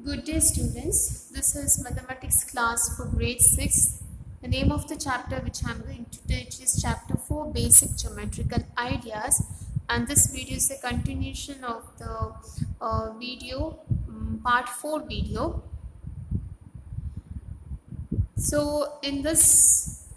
Good day, students. This is mathematics class for grade 6. The name of the chapter which I am going to teach is chapter 4, basic geometrical ideas, and this video is a continuation of the video part 4 video. So in this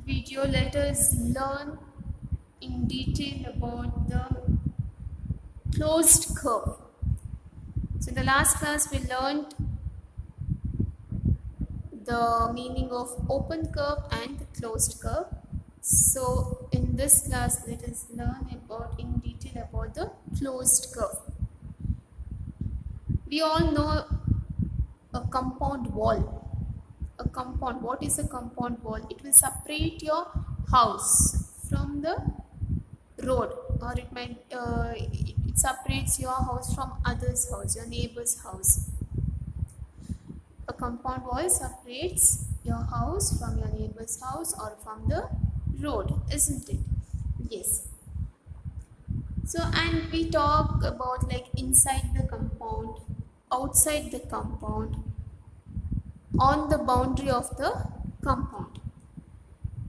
video, let us learn in detail about the closed curve. So in the last class we learned the meaning of open curve and the closed curve. So in this class let us learn about in detail about the closed curve. We all know a compound wall. What is a compound wall? It will separate your house from the road, or it separates your house from others' house, your neighbor's house. A compound wall separates your house from your neighbor's house or from the road, isn't it? Yes. So, and we talk about like inside the compound, outside the compound, on the boundary of the compound.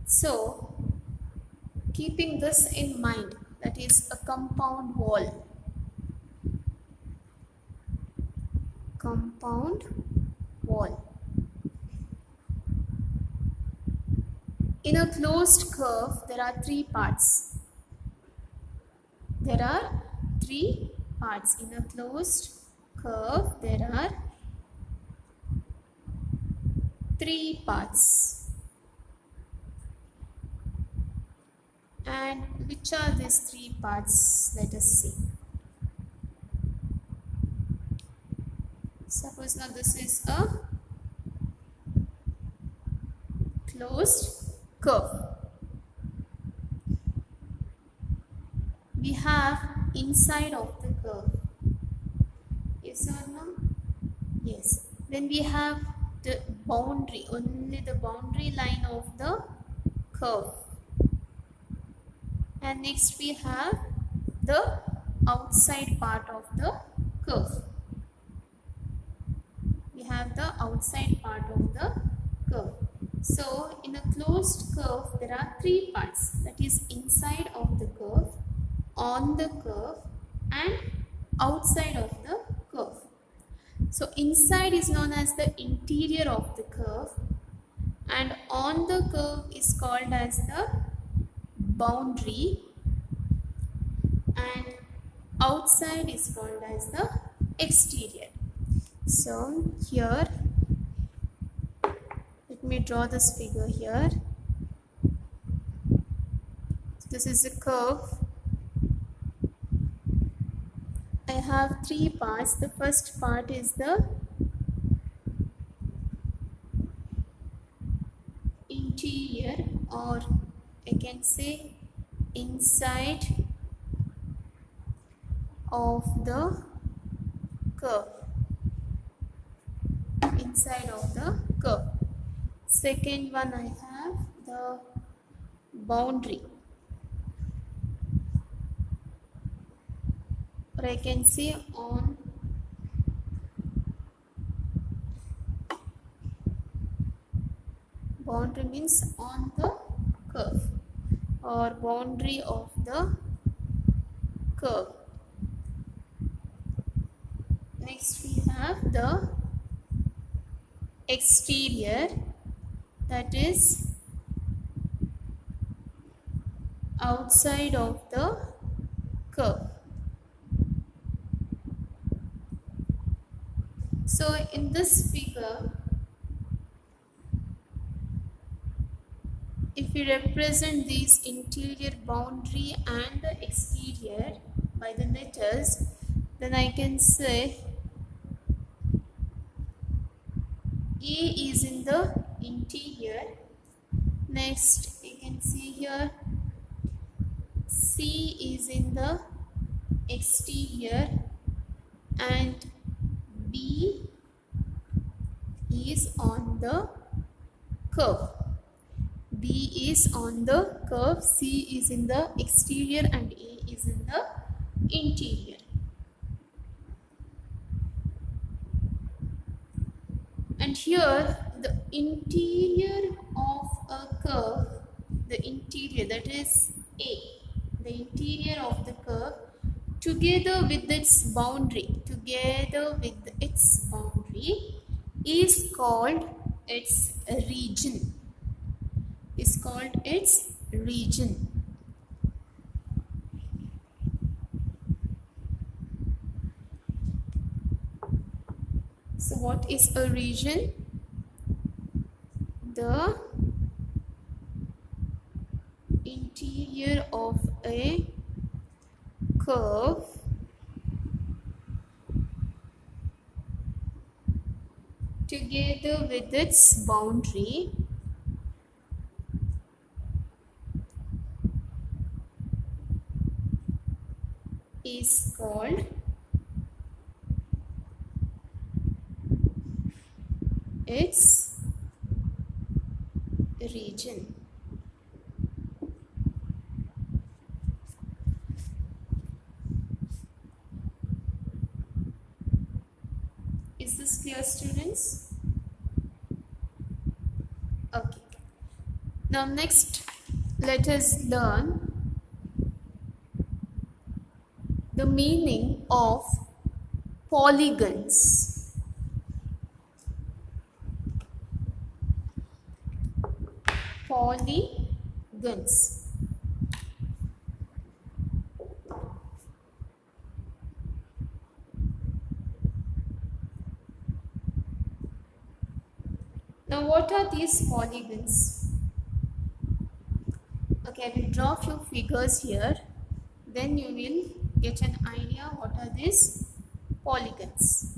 So, keeping this in mind, that is a compound wall. Compound wall. In a closed curve, there are three parts. There are three parts. In a closed curve, there are three parts. And which are these three parts? Let us see. Suppose now this is a closed curve. We have inside of the curve. Yes or no? Yes. Then we have the boundary, only the boundary line of the curve. And next we have the outside part of the curve. We have the outside part of the curve. So in a closed curve there are three parts, that is inside of the curve, on the curve and outside of the curve. So inside is known as the interior of the curve and on the curve is called as the boundary and outside is called as the exterior. So here, let me draw this figure here. This is a curve. I have three parts. The first part is the interior, or I can say inside of the curve. Inside of the curve. Second one, I have the boundary, or I can say on boundary means on the curve or boundary of the curve. Next we have the exterior, that is outside of the curve. So in this figure, if we represent these interior, boundary and the exterior by the letters, then I can say A is in the interior. Next you can see here C is in the exterior and B is on the curve. B is on the curve, C is in the exterior and A is in the interior. And here the interior of a curve, the interior, that is A, the interior of the curve together with its boundary, is called its region, So what is a region? The interior of a curve together with its boundary is called its region. Is this clear, students? Okay. Now next, let us learn the meaning of polygons. Polygons. Now what are these polygons? Okay, I will draw few figures here, then you will get an idea what are these polygons.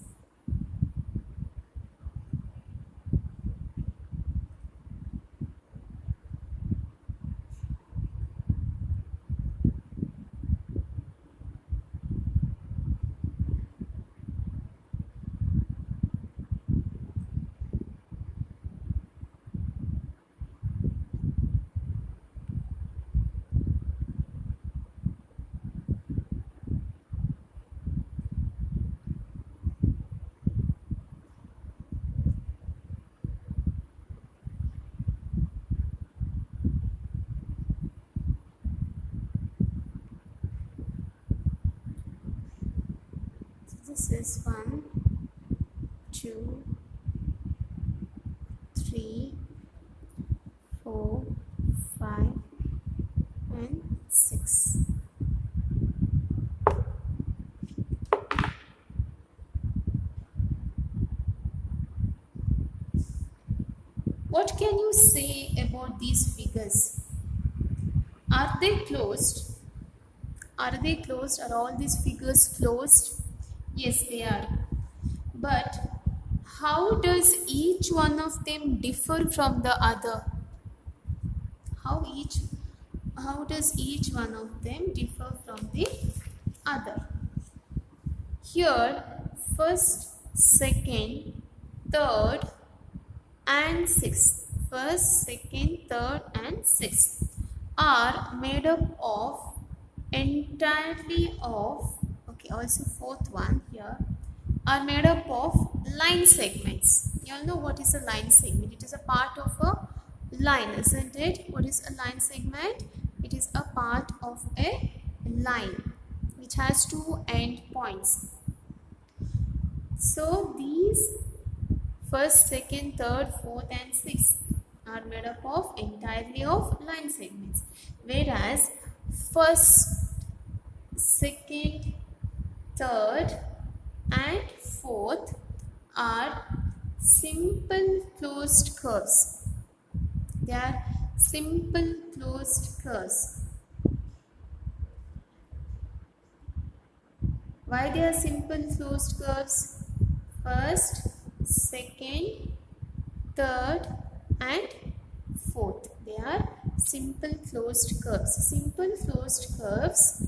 This is 1, 2, 3, 4, 5 and 6. What can you say about these figures? Are they closed? Are they closed? Are all these figures closed? Yes, they are. But how does each one of them differ from the other? How does each one of them differ from the other? Here, first, second, third and sixth. First, second, third and sixth are made up of entirely of, okay, also fourth one here, are made up of line segments. You all know what is a line segment. It is a part of a line, isn't it? What is a line segment? It is a part of a line which has two end points. So these first, second, third, fourth and sixth are made up of entirely of line segments, whereas first, second, third and fourth are simple closed curves. They are simple closed curves. Why they are simple closed curves? First, second, third and fourth. They are simple closed curves. Simple closed curves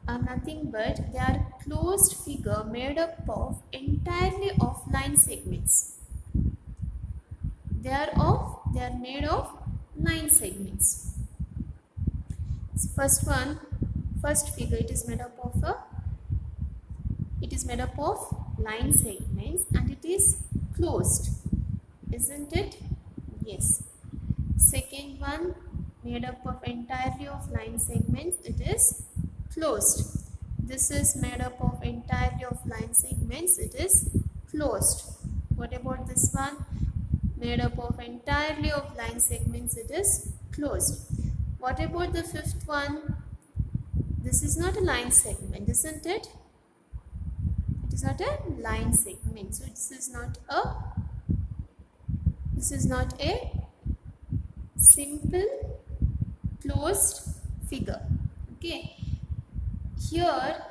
are nothing but they are closed figure made up of entirely of line segments. They are made of line segments. So first figure, it is made up of line segments and it is closed, isn't it? Yes. Second one, made up of entirely of line segments, it is closed. This is made up of entirely of line segments, it is closed. What about this one? Made up of entirely of line segments, it is closed. What about the fifth one? This is not a line segment, isn't it? It is not a line segment, so this is not a simple closed figure. Okay, here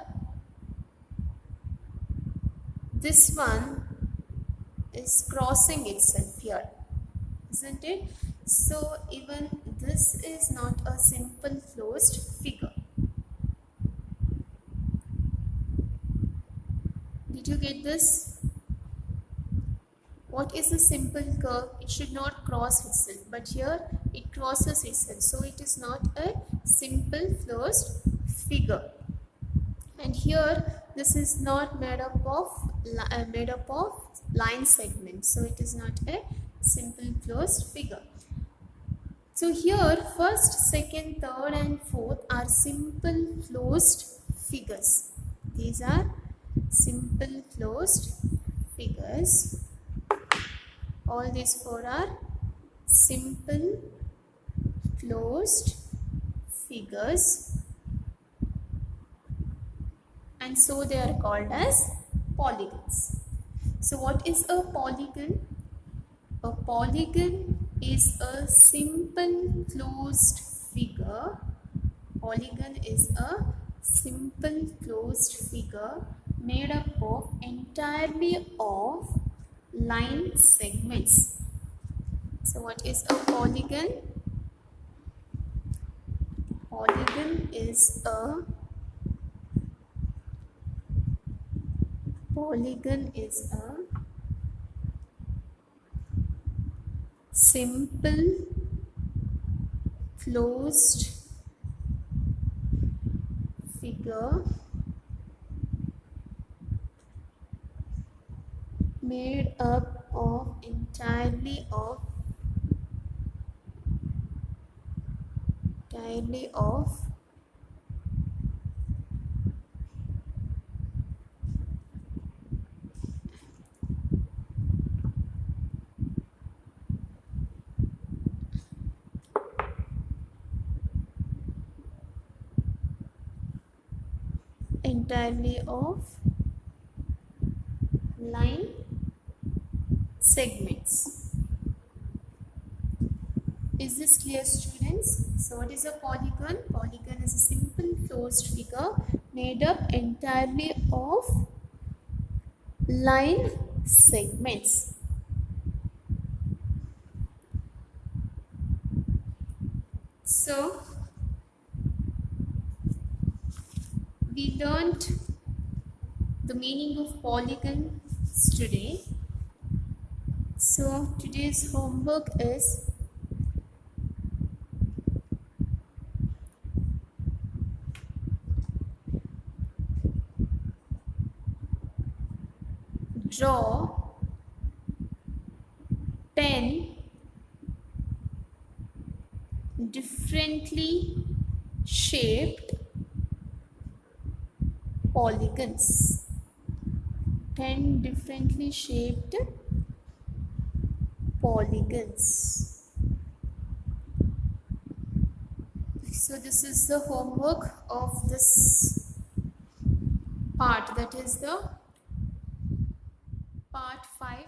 this one is crossing itself here, isn't it? So even this is not a simple closed figure. Did you get this? What is a simple curve? It should not cross itself, but here it crosses itself, so it is not a simple closed figure. And here this is not made up of line segments, so it is not a simple closed figure. So here first, second, third and fourth are simple closed figures. These are simple closed figures. All these four are simple closed figures, and so they are called as polygons. So what is a polygon? A polygon is a simple closed figure. Polygon is a simple closed figure made up of entirely of line segments. So what is a polygon? Polygon is a simple closed figure made up of entirely of line segments. Is this clear, students? So what is a polygon? Polygon is a simple closed figure made up entirely of line segments. So we learned the meaning of polygons today. So today's homework is draw 10 differently shaped polygons. 10 differently shaped polygons. So this is the homework of this part, that is the part 5